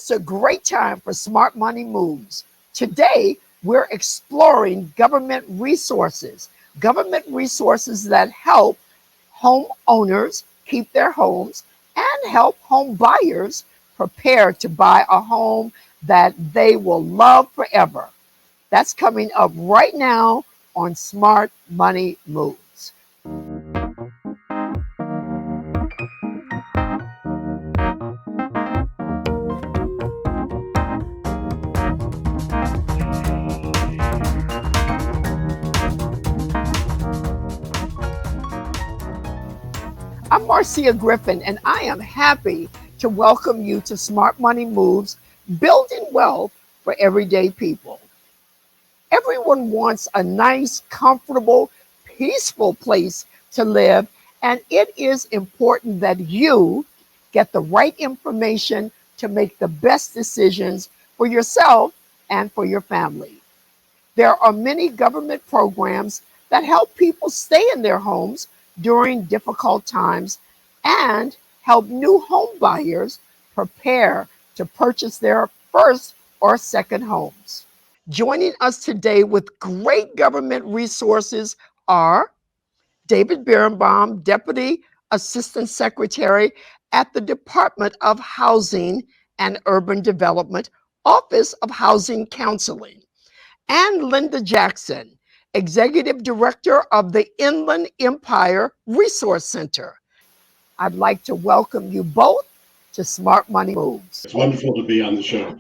It's a great time for Smart Money Moves. Today, we're exploring government resources that help homeowners keep their homes and help home buyers prepare to buy a home that they will love forever. That's coming up right now on Smart Money Moves. I'm Marcia Griffin, and I am happy to welcome you to Smart Money Moves, Building Wealth for Everyday People. Everyone wants a nice, comfortable, peaceful place to live, and it is important that you get the right information to make the best decisions for yourself and for your family. There are many government programs that help people stay in their homes during difficult times and help new home buyers prepare to purchase their first or second homes. Joining us today with great government resources are David Berenbaum, Deputy Assistant Secretary at the Department of Housing and Urban Development, Office of Housing Counseling, and Linda Jackson, Executive Director of the Inland Empire Resource Center. I'd like to welcome you both to Smart Money Moves. It's wonderful to be on the show.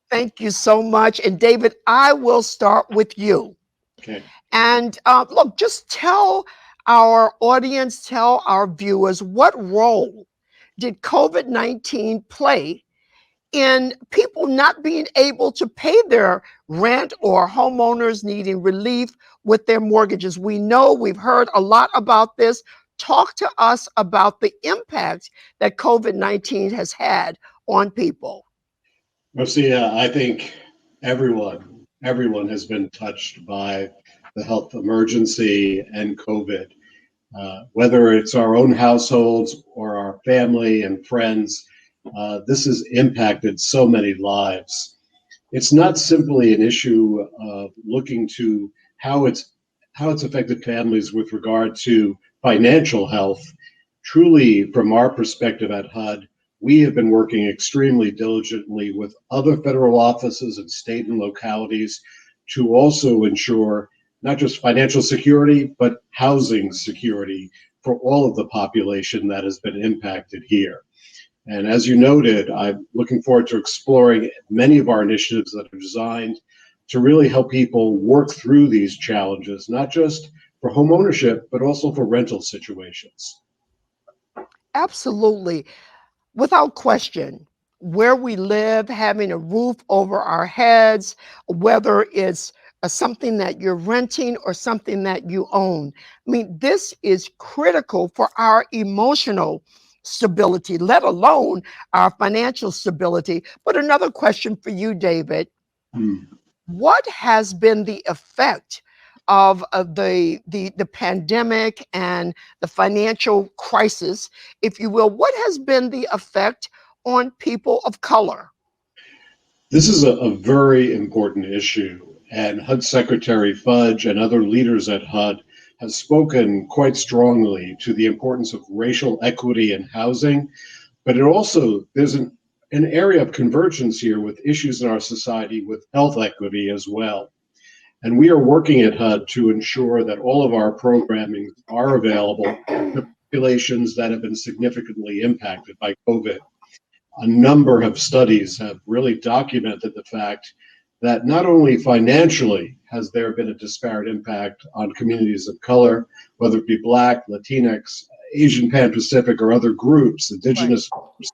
Thank you so much. And David, I will start with you. Okay. And look, just tell our audience, tell our viewers, what role did COVID-19 play in people not being able to pay their rent or homeowners needing relief with their mortgages? We know, we've heard a lot about this. Talk to us about the impact that COVID-19 has had on people. Marcia, I think everyone has been touched by the health emergency and COVID. Whether it's our own households or our family and friends, this has impacted so many lives. It's not simply an issue of looking to how it's affected families with regard to financial health. Truly, from our perspective at HUD, we have been working extremely diligently with other federal offices and state and localities to also ensure not just financial security, but housing security for all of the population that has been impacted here. And as you noted, I'm looking forward to exploring many of our initiatives that are designed to really help people work through these challenges, not just for home ownership, but also for rental situations. Absolutely. Without question, where we live, having a roof over our heads, whether it's something that you're renting or something that you own. I mean, this is critical for our emotional stability, let alone our financial stability. But another question for you, David. What has been the effect of the pandemic and the financial crisis, if you will? What has been the effect on people of color? This is a very important issue, and HUD Secretary Fudge and other leaders at HUD have spoken quite strongly to the importance of racial equity in housing, but there's an area of convergence here with issues in our society with health equity as well. And we are working at HUD to ensure that all of our programming are available to populations that have been significantly impacted by COVID. A number of studies have really documented the fact that not only financially has there been a disparate impact on communities of color, whether it be Black, Latinx, Asian Pan-Pacific, or other groups, indigenous groups.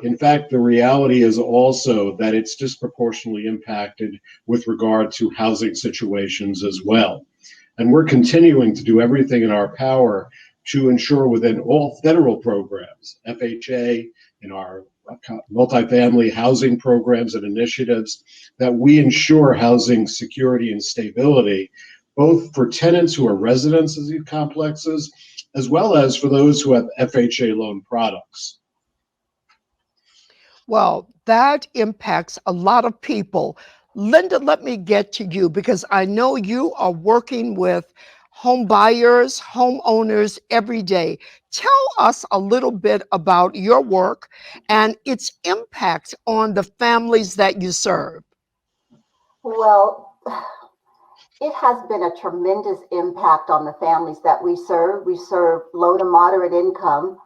In fact, the reality is also that it's disproportionately impacted with regard to housing situations as well. And we're continuing to do everything in our power to ensure within all federal programs, FHA, in our multifamily housing programs and initiatives, that we ensure housing security and stability, both for tenants who are residents of these complexes, as well as for those who have FHA loan products. Well, that impacts a lot of people. Linda, let me get to you because I know you are working with home buyers, homeowners every day. Tell us a little bit about your work and its impact on the families that you serve. Well, it has been a tremendous impact on the families that we serve. We serve low to moderate income.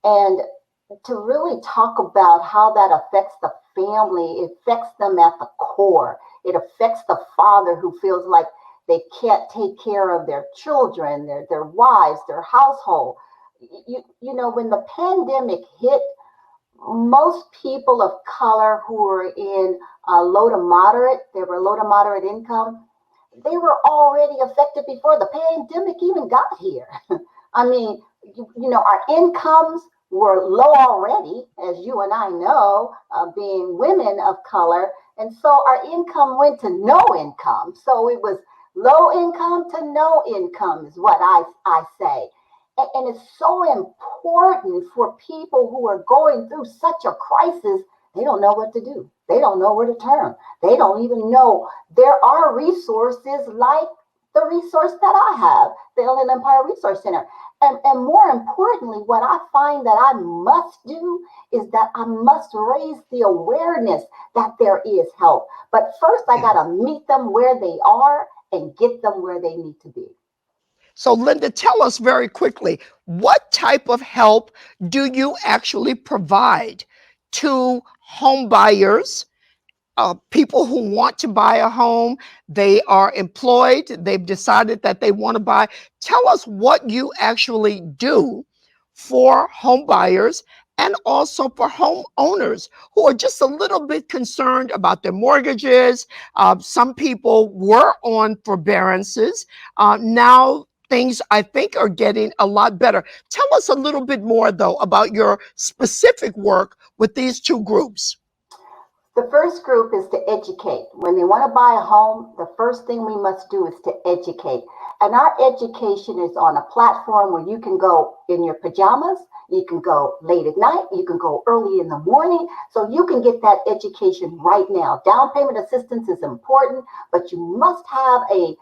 And to really talk about how that affects the family, it affects them at the core. It affects the father who feels like they can't take care of their children, their wives, their household. When the pandemic hit, most people of color who were in they were low to moderate income, they were already affected before the pandemic even got here. I mean, our incomes were low already, as you and I know, being women of color. And so our income went to no income. So it was low income to no income, is what I say. And it's so important for people who are going through such a crisis. They don't know what to do, they don't know where to turn, they don't even know there are resources like the resource that I have, the Inland Empire Resource Center. And more importantly, what I find that I must do is that I must raise the awareness that there is help. But first, I got to meet them where they are and get them where they need to be. So, Linda, tell us very quickly, what type of help do you actually provide to home buyers, people who want to buy a home? They are employed, they've decided that they want to buy. Tell us what you actually do for home buyers and also for homeowners who are just a little bit concerned about their mortgages. Some people were on forbearances. Now things I think are getting a lot better. Tell us a little bit more, though, about your specific work with these two groups. The first group is to educate. When they want to buy a home, the first thing we must do is to educate. And our education is on a platform where you can go in your pajamas, you can go late at night, you can go early in the morning. So you can get that education right now. Down payment assistance is important, but you must have a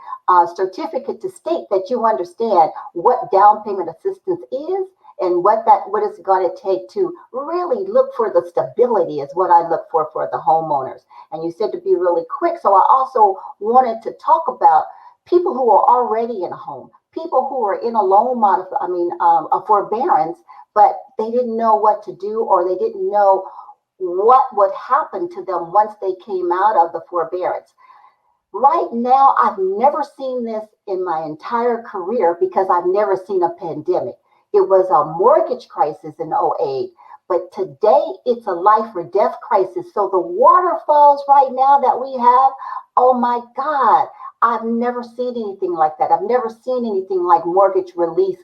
certificate to state that you understand what down payment assistance is and what is it going to take to really look for the stability is what I look for the homeowners. And you said to be really quick, so I also wanted to talk about people who are already in a home, people who are in a a forbearance, but they didn't know what to do, or they didn't know what would happen to them once they came out of the forbearance. Right now, I've never seen this in my entire career because I've never seen a pandemic. It was a mortgage crisis in '08, but today it's a life or death crisis. So the waterfalls right now that we have, oh my God, I've never seen anything like that. I've never seen anything like mortgage relief,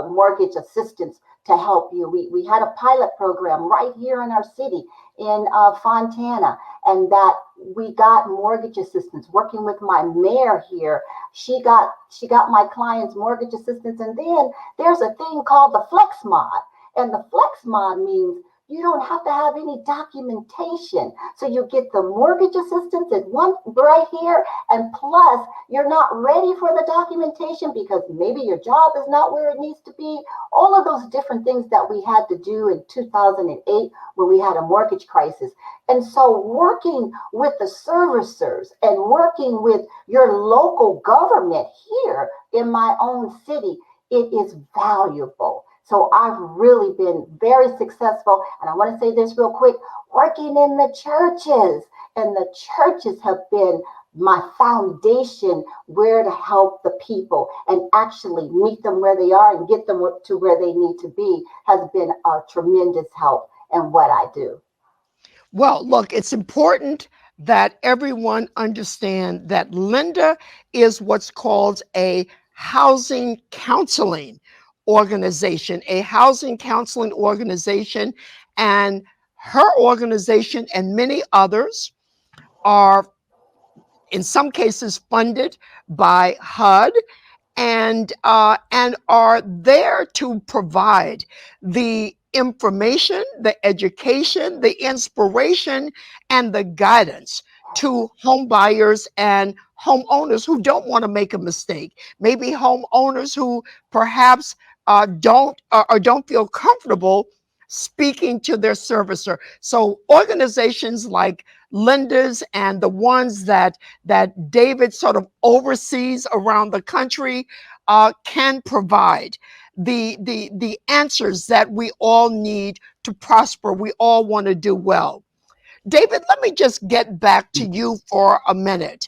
mortgage assistance to help you. We had a pilot program right here in our city in Fontana, and that we got mortgage assistance working with my mayor here. She got my clients mortgage assistance, and then there's a thing called the flex mod, and the flex mod means you don't have to have any documentation. So you get the mortgage assistance at one right here, and plus you're not ready for the documentation because maybe your job is not where it needs to be. All of those different things that we had to do in 2008 when we had a mortgage crisis. And so working with the servicers and working with your local government here in my own city, it is valuable. So I've really been very successful. And I want to say this real quick, working in the churches. And the churches have been my foundation where to help the people and actually meet them where they are and get them to where they need to be has been a tremendous help in what I do. Well, look, it's important that everyone understand that Linda is what's called a housing counseling organization, and her organization and many others are in some cases funded by HUD and are there to provide the information, the education, the inspiration, and the guidance to home buyers and homeowners who don't want to make a mistake. Maybe homeowners who perhaps don't feel comfortable speaking to their servicer. So organizations like lenders and the ones that David sort of oversees around the country can provide the answers that we all need to prosper. We all want to do well. David, let me just get back to you for a minute.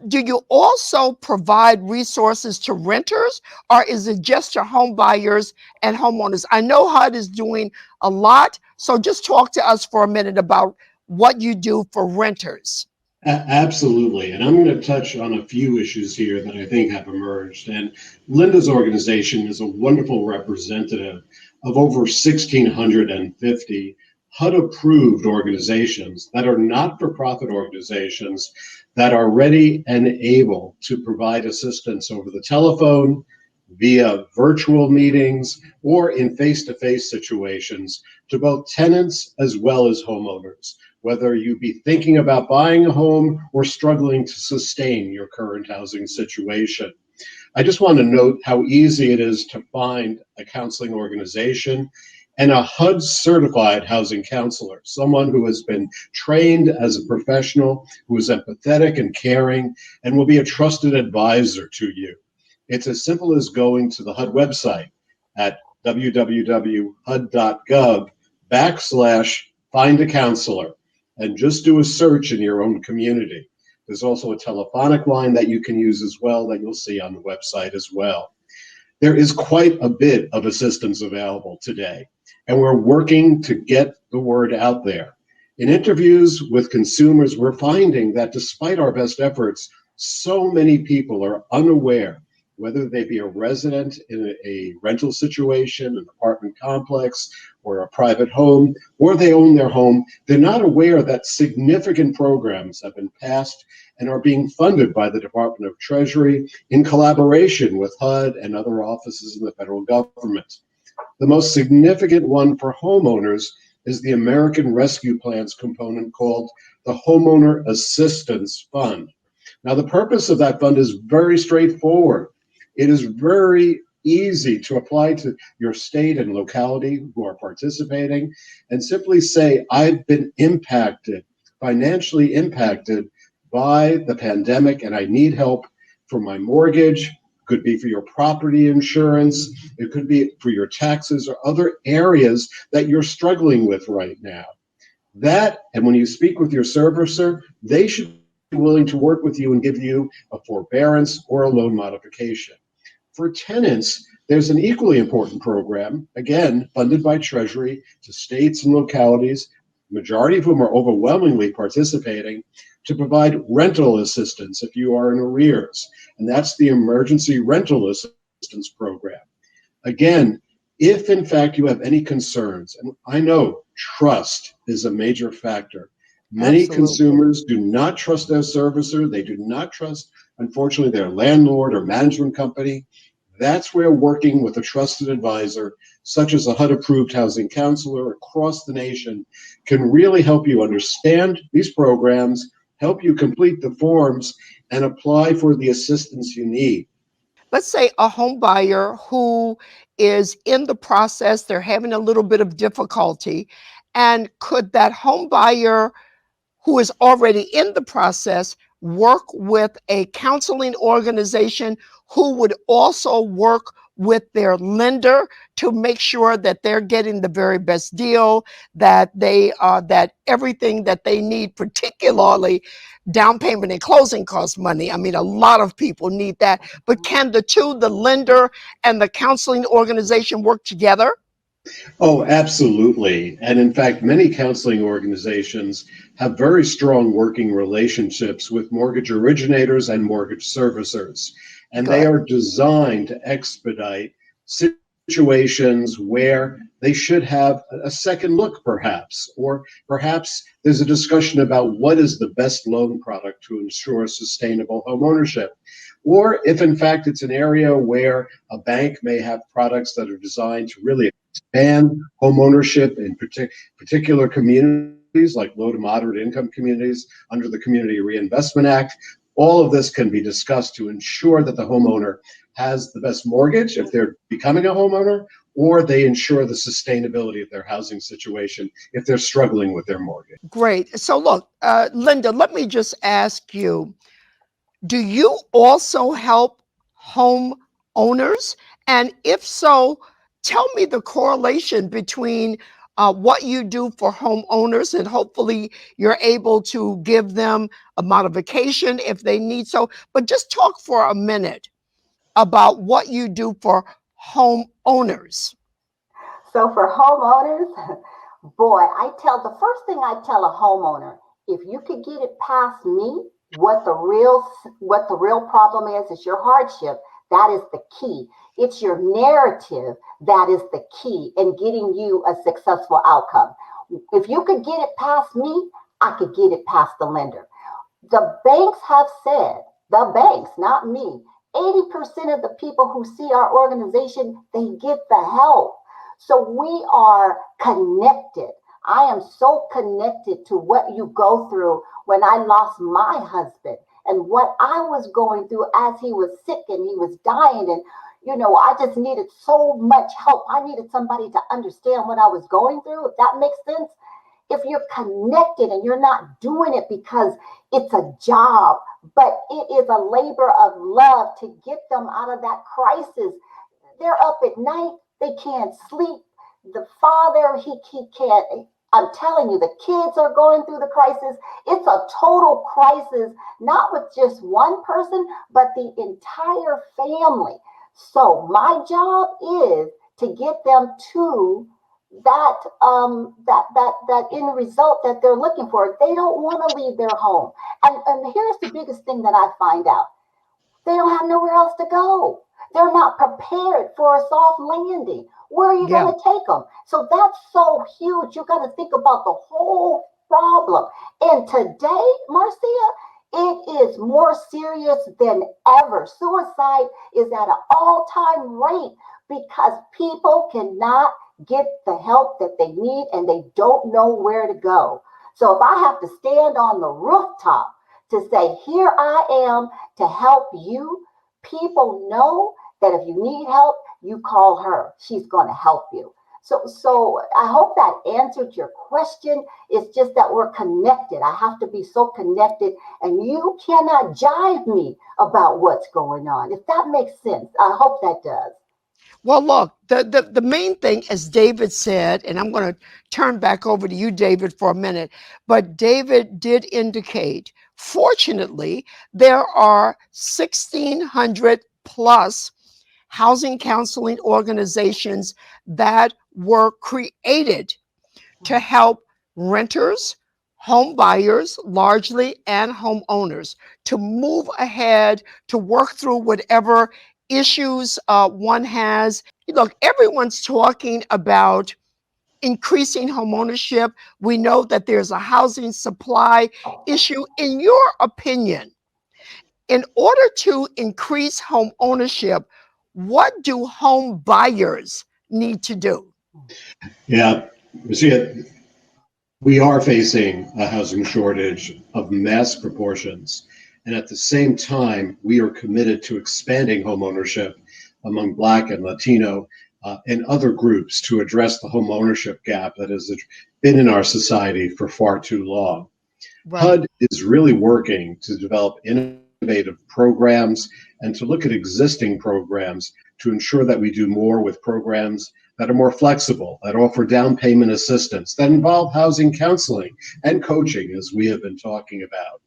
Do you also provide resources to renters, or is it just to home buyers and homeowners? I know HUD is doing a lot, so just talk to us for a minute about what you do for renters. Absolutely. And I'm going to touch on a few issues here that I think have emerged. And Linda's organization is a wonderful representative of over 1,650 HUD-approved organizations that are not-for-profit organizations that are ready and able to provide assistance over the telephone, via virtual meetings, or in face-to-face situations to both tenants as well as homeowners, whether you be thinking about buying a home or struggling to sustain your current housing situation. I just want to note how easy it is to find a counseling organization and a HUD certified housing counselor, someone who has been trained as a professional, who is empathetic and caring, and will be a trusted advisor to you. It's as simple as going to the HUD website at www.hud.gov/find a counselor and just do a search in your own community. There's also a telephonic line that you can use as well that you'll see on the website as well. There is quite a bit of assistance available today, and we're working to get the word out there. In interviews with consumers, we're finding that despite our best efforts, so many people are unaware, whether they be a resident in a rental situation, an apartment complex, or a private home, or they own their home, they're not aware that significant programs have been passed and are being funded by the Department of Treasury in collaboration with HUD and other offices in the federal government. The most significant one for homeowners is the American Rescue Plan's component called the Homeowner Assistance Fund. Now, the purpose of that fund is very straightforward. It is very easy to apply to your state and locality who are participating and simply say, I've been impacted, financially impacted by the pandemic, and I need help for my mortgage. Could be for your property insurance. It could be for your taxes or other areas that you're struggling with right now. That, and when you speak with your servicer, they should be willing to work with you and give you a forbearance or a loan modification. For tenants, there's an equally important program, again, funded by Treasury to states and localities, majority of whom are overwhelmingly participating, to provide rental assistance if you are in arrears. And that's the Emergency Rental Assistance Program. Again, if in fact you have any concerns, and I know trust is a major factor. Many Absolutely. consumers do not trust their servicer. They do not trust, unfortunately, their landlord or management company. That's where working with a trusted advisor, such as a HUD-approved housing counselor across the nation, can really help you understand these programs, help you complete the forms, and apply for the assistance you need. Let's say a home buyer who is in the process, they're having a little bit of difficulty, and could that home buyer who is already in the process work with a counseling organization who would also work with their lender to make sure that they're getting the very best deal, that that everything that they need, particularly down payment and closing cost money. I mean, a lot of people need that. But can the two, the lender and the counseling organization, work together? Oh, absolutely. And in fact, many counseling organizations have very strong working relationships with mortgage originators and mortgage servicers. And they Good. are designed to expedite situations where they should have a second look, perhaps, or perhaps there's a discussion about what is the best loan product to ensure sustainable home ownership. Or if in fact it's an area where a bank may have products that are designed to really expand home ownership in particular communities like low to moderate income communities under the Community Reinvestment Act. All of this can be discussed to ensure that the homeowner has the best mortgage if they're becoming a homeowner, or they ensure the sustainability of their housing situation if they're struggling with their mortgage. Great. So look, Linda, let me just ask you, do you also help home owners? And if so, tell me the correlation between what you do for homeowners, and hopefully you're able to give them a modification if they need so. But just talk for a minute about what you do for homeowners. So for homeowners, boy, the first thing I tell a homeowner, if you could get it past me, what the real problem is your hardship. That is the key. It's your narrative that is the key in getting you a successful outcome. If you could get it past me, I could get it past the lender. The banks have said, the banks, not me, 80% of the people who see our organization, they get the help. So we are connected. I am so connected to what you go through when I lost my husband and what I was going through as he was sick and he was dying. And, I just needed so much help. I needed somebody to understand what I was going through, if that makes sense. If you're connected and you're not doing it because it's a job, but it is a labor of love to get them out of that crisis. They're up at night, they can't sleep. The father, he can't. I'm telling you, the kids are going through the crisis. It's a total crisis, not with just one person, but the entire family. So my job is to get them to that end result that they're looking for. They don't want to leave their home. And here's the biggest thing that I find out. They don't have nowhere else to go. They're not prepared for a soft landing. Where are you Yeah. going to take them? So that's so huge. You got to think about the whole problem. And today, Marcia, it is more serious than ever. Suicide is at an all-time rate because people cannot get the help that they need and they don't know where to go. So if I have to stand on the rooftop to say, here I am to help you, people know that if you need help, you call her. She's going to help you. So I hope that answered your question. It's just that we're connected. I have to be so connected, and you cannot jive me about what's going on. If that makes sense, I hope that does. Well, look, the main thing, as David said, and I'm going to turn back over to you, David, for a minute, but David did indicate, fortunately, there are 1,600 plus housing counseling organizations that were created to help renters, home buyers largely, and homeowners to move ahead, to work through whatever issues one has. Look, everyone's talking about increasing homeownership. We know that there's a housing supply issue. In your opinion, in order to increase home ownership, what do home buyers need to do? Yeah, you see it. We are facing a housing shortage of mass proportions. And at the same time, we are committed to expanding homeownership among Black and Latino and other groups to address the homeownership gap that has been in our society for far too long. Right. HUD is really working to develop innovative programs and to look at existing programs to ensure that we do more with programs that are more flexible, that offer down payment assistance, that involve housing counseling and coaching, as we have been talking about.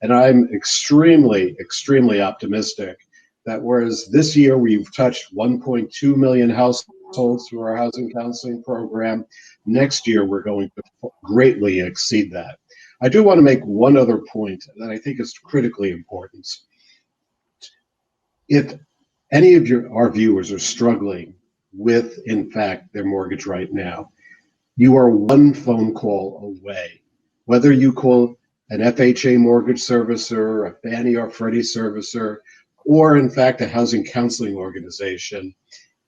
And I'm extremely, extremely optimistic that whereas this year we've touched 1.2 million households through our housing counseling program, next year we're going to greatly exceed that. I do want to make one other point that I think is critically important. If any of our viewers are struggling with, in fact, their mortgage right now, you are one phone call away. Whether you call an FHA mortgage servicer, a Fannie or Freddie servicer, or in fact a housing counseling organization,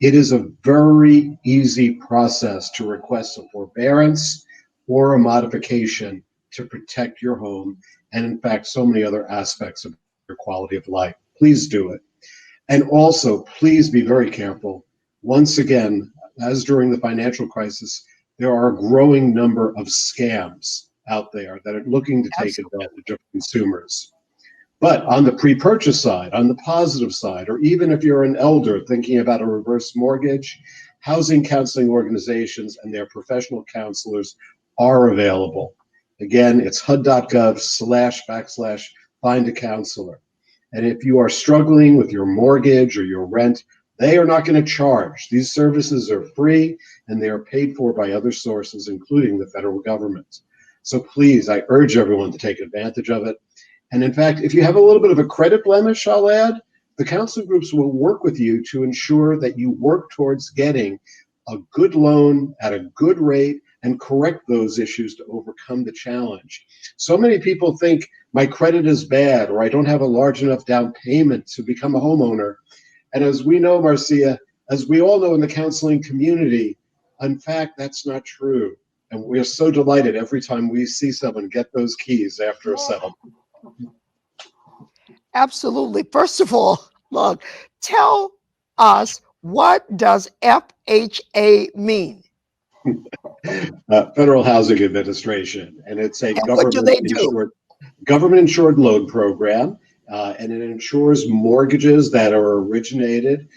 It is a very easy process to request a forbearance or a modification to protect your home and, in fact, so many other aspects of your quality of life. Please do it. And also, please be very careful. Once again, as during the financial crisis, there are a growing number of scams out there that are looking to take Absolutely. advantage of consumers. But on the pre-purchase side, on the positive side, or even if you're an elder thinking about a reverse mortgage, housing counseling organizations and their professional counselors are available. Again, it's hud.gov//find a counselor. And if you are struggling with your mortgage or your rent, they are not going to charge. These services are free and they are paid for by other sources, including the federal government. So please, I urge everyone to take advantage of it. And in fact, if you have a little bit of a credit blemish, I'll add, the counseling groups will work with you to ensure that you work towards getting a good loan at a good rate and correct those issues to overcome the challenge. So many people think my credit is bad or I don't have a large enough down payment to become a homeowner. And as we know, Marcia, as we all know in the counseling community, in fact, that's not true. And we're so delighted every time we see someone get those keys after a settlement. Absolutely. First of all, look, tell us, what does FHA mean? Federal Housing Administration, and it's a And what do they do? government insured loan program, and it insures mortgages that are originated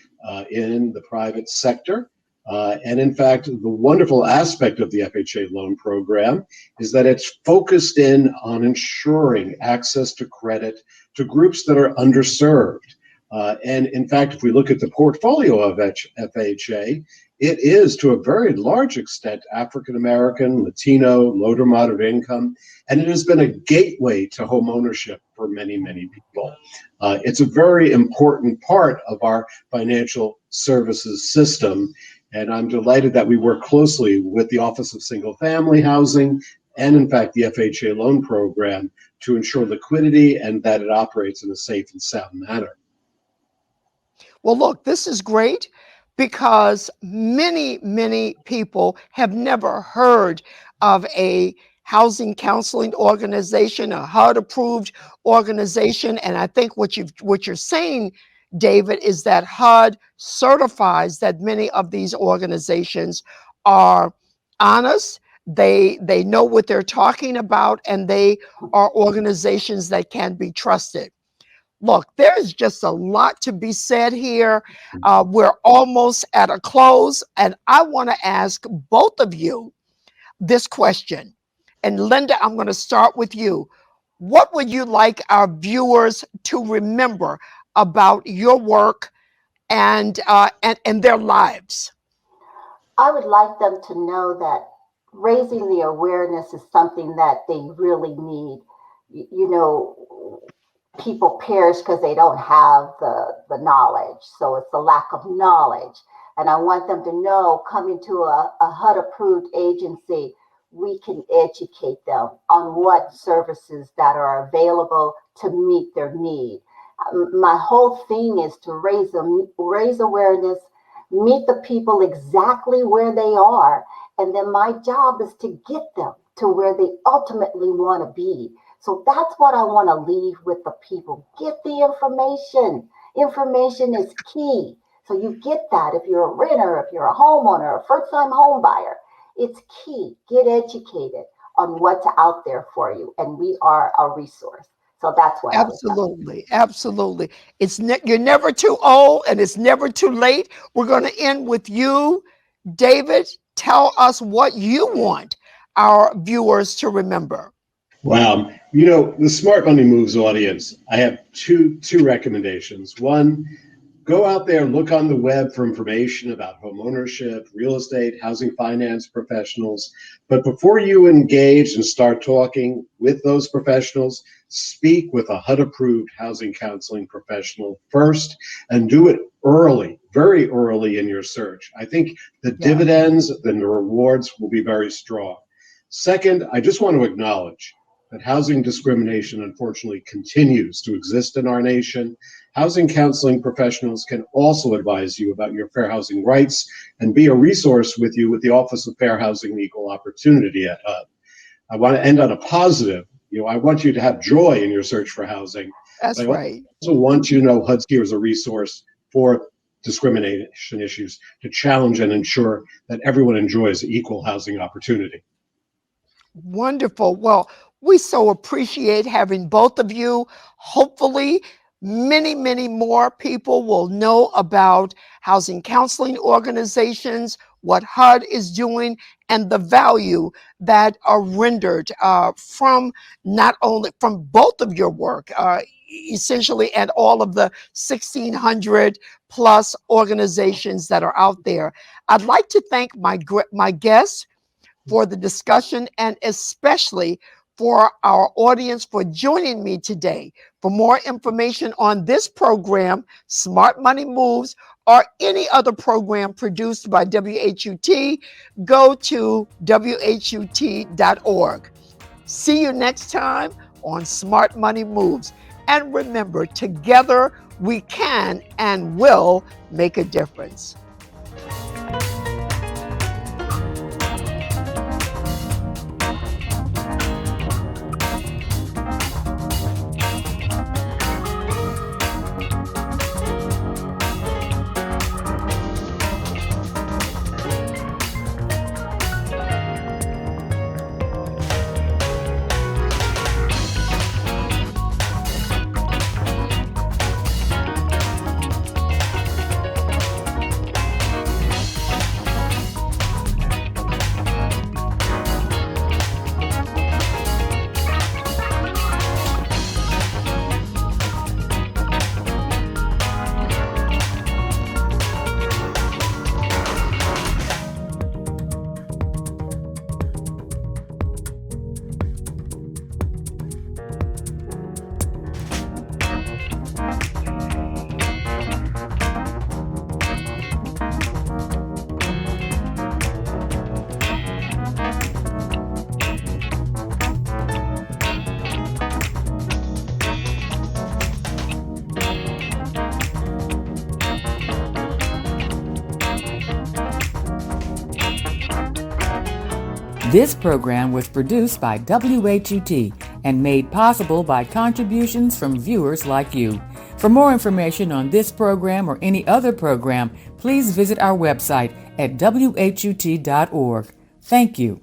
in the private sector. And in fact, the wonderful aspect of the FHA loan program is that it's focused in on ensuring access to credit to groups that are underserved. And in fact, if we look at the portfolio of FHA, it is to a very large extent African American, Latino, low to moderate income, and it has been a gateway to home ownership for many, many people. It's a very important part of our financial services system. And I'm delighted that we work closely with the Office of Single Family Housing and, in fact, the FHA loan program to ensure liquidity and that it operates in a safe and sound manner. Well, look, this is great because many, many people have never heard of a housing counseling organization, a HUD-approved organization. And I think what you're saying, David, is that HUD certifies that many of these organizations are honest. They know what they're talking about, and they are organizations that can be trusted. Look, there's just a lot to be said here. We're almost at a close, and I want to ask both of you this question. And Linda, I'm going to start with you. What would you like our viewers to remember about your work and their lives? I would like them to know that raising the awareness is something that they really need. You know, people perish because they don't have the knowledge. So it's the lack of knowledge. And I want them to know, coming to a HUD approved agency, we can educate them on what services that are available to meet their need. My whole thing is to raise awareness, meet the people exactly where they are. And then my job is to get them to where they ultimately want to be. So that's what I want to leave with the people. Get the information. Information is key. So you get that if you're a renter, if you're a homeowner, a first-time home buyer. It's key. Get educated on what's out there for you. And we are a resource. So that's what Absolutely, absolutely. You're never too old, and it's never too late. We're going to end with you, David. Tell us what you want our viewers to remember. Wow. You know, the Smart Money Moves audience, I have two recommendations. One, go out there, look on the web for information about home ownership, real estate, housing finance professionals. But before you engage and start talking with those professionals, speak with a HUD-approved housing counseling professional first, and do it early, very early in your search. I think the dividends and the rewards will be very strong. Second, I just want to acknowledge that housing discrimination, unfortunately, continues to exist in our nation. Housing counseling professionals can also advise you about your fair housing rights and be a resource with you with the Office of Fair Housing and Equal Opportunity at HUD. I want to end on a positive. I want you to have joy in your search for housing. That's But I right. also want you to know HUD's here as a resource for discrimination issues to challenge and ensure that everyone enjoys equal housing opportunity. Wonderful. Well, we so appreciate having both of you. Hopefully, many, many more people will know about housing counseling organizations, what HUD is doing, and the value that are rendered from not only from both of your work, essentially, and all of the 1,600 plus organizations that are out there. I'd like to thank my guests for the discussion and especially for our audience for joining me today. For more information on this program, Smart Money Moves, or any other program produced by WHUT, go to WHUT.org. See you next time on Smart Money Moves. And remember, together we can and will make a difference. This program was produced by WHUT and made possible by contributions from viewers like you. For more information on this program or any other program, please visit our website at WHUT.org. Thank you.